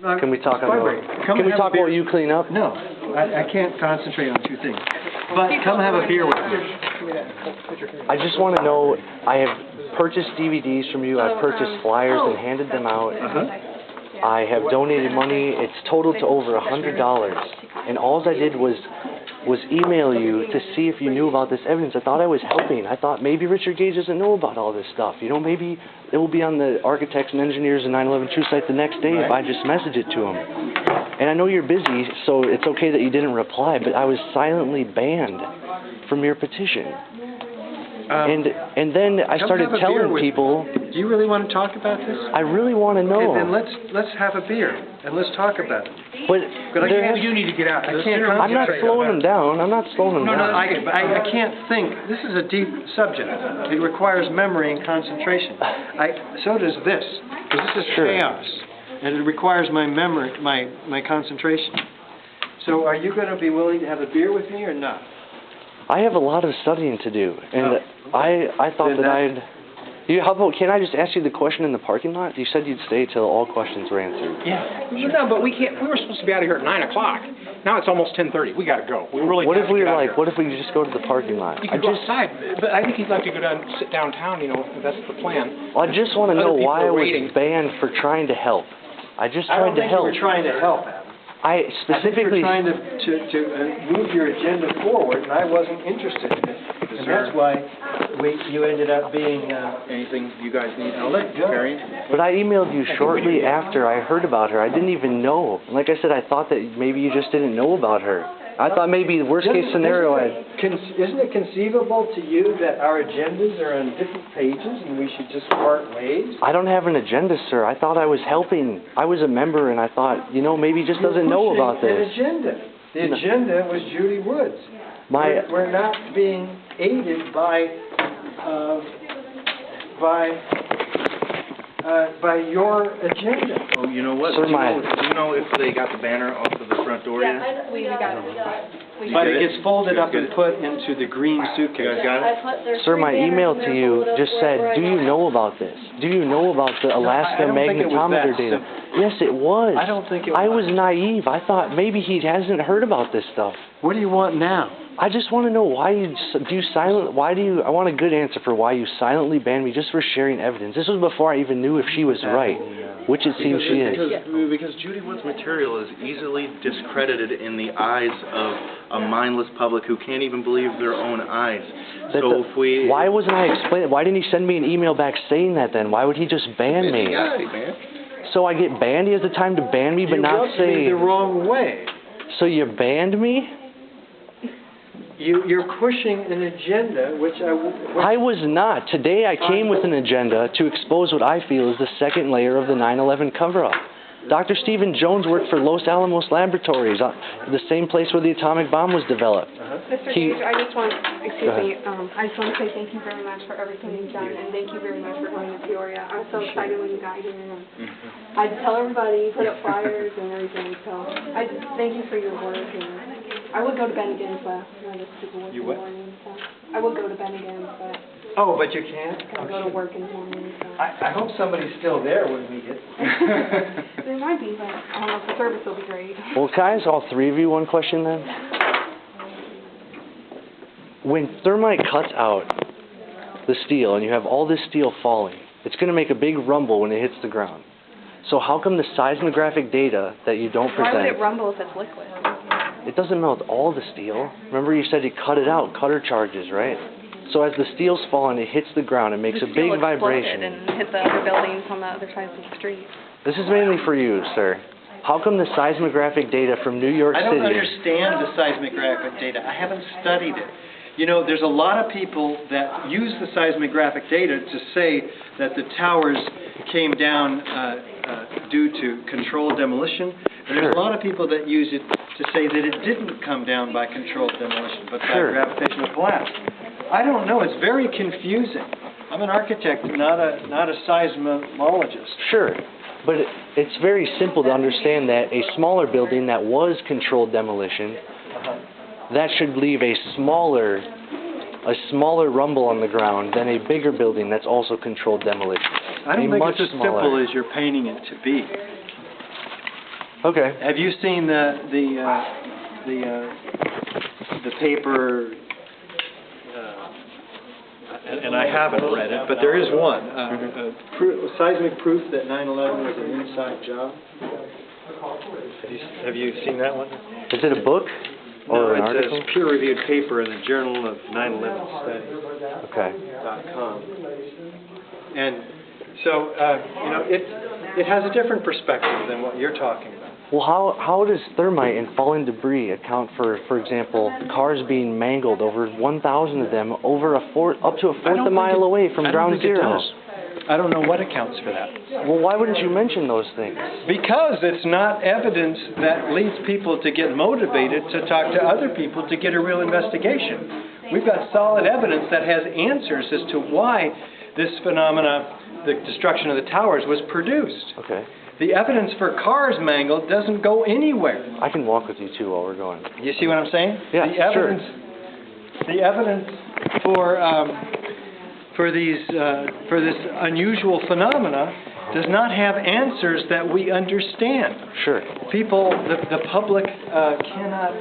Can we talk Can we talk while you clean up? No, I can't concentrate on two things. But come have a beer with me. I just want to know, I have purchased DVDs from you, I've purchased flyers and handed them out. I have donated money, it's totaled to over $100. And all I did was email you to see if you knew about this evidence. I thought I was helping. I thought maybe Richard Gage doesn't know about all this stuff. You know, maybe it will be on the Architects and Engineers and 911Truth site the next day if I just message it to him. And I know you're busy, so it's okay that you didn't reply, but I was silently banned from your petition. And then I started telling people. Do you really want to talk about this? I really want to know. Okay, then let's have a beer and let's talk about it. But you need to get out. I'm not slowing them down. I'm not slowing them down. I can't think. This is a deep subject. It requires memory and concentration. So does this. Because this is chaos, and it requires my memory, my concentration. So are you going to be willing to have a beer with me or not? I have a lot of studying to do, and I thought that I'd. How about, can I just ask you the question in the parking lot? You said you'd stay till all questions were answered. Yeah. No, but we can't. We were supposed to be out of here at 9 o'clock. Now it's almost 10:30. We got to go. We really. What if we were like? What if we just go to the parking lot? You could go outside, but I think he'd like to go down, sit downtown. You know, that's the plan. Well, I just want to know why I was banned for trying to help. I just tried to help. I don't think you were trying to help, Adam. I specifically. I think you were trying to move your agenda forward, and I wasn't interested in it. And that's why you ended up being... Anything you guys need? I'll let go. But I emailed you shortly after I heard about her. I didn't even know. Like I said, I thought that maybe you just didn't know about her. I thought maybe the worst case scenario... Isn't it conceivable to you that our agendas are on different pages and we should just part ways? I don't have an agenda, sir. I thought I was helping. I was a member, and I thought, you know, maybe he just doesn't know about this. An agenda. The agenda was Judy Woods. We're not being aided by your agenda. Oh, you know what? Sir, do you know if they got the banner off of the front door yet? We got it. But it gets folded up and put into the green suitcase. You guys got it? Sir, my email to you just said, do you know about this? Do you know about the Alaska magnetometer data? Yes, it was. I don't think it was. I was naive. I thought maybe he hasn't heard about this stuff. What do you want now? I just want to know why I want a good answer for why you silently banned me just for sharing evidence. This was before I even knew if she was right, which it seems she is. Because Judy Wood's material is easily discredited in the eyes of a mindless public who can't even believe their own eyes. Why wasn't I explaining? Why didn't he send me an email back saying that then? Why would he just ban me? So I get banned? He has the time to ban me but not say... You rubbed me the wrong way. So you banned me? You're pushing an agenda, which I was not. Today I came with an agenda to expose what I feel is the second layer of the 9/11 cover-up. Dr. Stephen Jones worked for Los Alamos Laboratories, the same place where the atomic bomb was developed. Mr. Gage, I just want to say thank you very much for everything you've done, and thank you very much for going to Peoria. I'm so excited when you got here. I tell everybody, put up flyers and everything, so I thank you for your work. And I would go to Ben again, but you what? I would go to Ben again, but... Oh, but you can't? I go to work in the morning. So. I hope somebody's still there when we get... There might be, but I don't know if the service will be great. Well, can I ask all three of you one question then? When thermite cuts out the steel and you have all this steel falling, it's going to make a big rumble when it hits the ground. So how come the seismographic data that you don't present... Why would it rumble if it's liquid? It doesn't melt all the steel. Remember you said you cut it out, cutter charges, right? So as the steel's falling, it hits the ground, it makes a big vibration. And hit the other buildings on the other side of the street. This is mainly for you, sir. How come the seismographic data from New York City... I don't understand the seismographic data. I haven't studied it. You know, there's a lot of people that use the seismographic data to say that the towers came down due to controlled demolition. And there's a lot of people that use it to say that it didn't come down by controlled demolition, but by gravitational collapse. I don't know. It's very confusing. I'm an architect, not a seismologist. Sure. But it's very simple to understand that a smaller building that was controlled demolition, that should leave a smaller rumble on the ground than a bigger building that's also controlled demolition. I don't think it's as simple as you're painting it to be. Okay. Have you seen the paper? And I haven't read it, but there is one. Seismic proof that 9/11 was an inside job. Have you seen that one? Is it a book or an No, it's article? a peer-reviewed paper in the Journal of 9/11 Studies. Okay. .com. And so, you know, it has a different perspective than what you're talking about. Well, how does thermite and falling debris account for example, cars being mangled, over 1,000 of them, over up to a fourth a mile away from ground zero? I don't know what accounts for that. Well, why wouldn't you mention those things? Because it's not evidence that leads people to get motivated to talk to other people to get a real investigation. We've got solid evidence that has answers as to why this phenomena, the destruction of the towers, was produced. Okay. The evidence for cars mangled doesn't go anywhere. I can walk with you too while we're going. You see what I'm saying? Yeah, the evidence, The evidence for this unusual phenomena does not have answers that we understand. Sure. People, the public cannot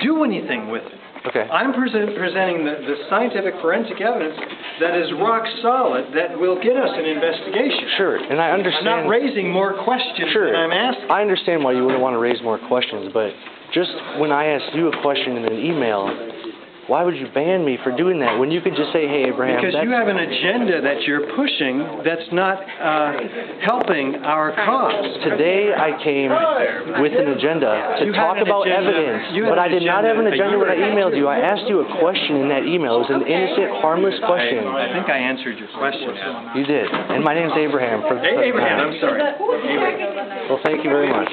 do anything with it. Okay. I'm presenting the scientific forensic evidence that is rock solid that will get us an investigation. Sure, and I understand. I'm not raising more questions Sure. than I'm asking. I understand why you wouldn't want to raise more questions, but just when I asked you a question in an email, why would you ban me for doing that when you could just say, hey, Abraham, Because you have an agenda that you're pushing that's not helping our cause. Today I came with an agenda to You talk had an about agenda. evidence, You had but an I did not have an agenda agenda when I emailed you. I asked you a question in that email. It was an innocent, harmless question. I think I answered your question, Adam. You did. And my name's Abraham. Abraham, I'm sorry. Well, thank you very much.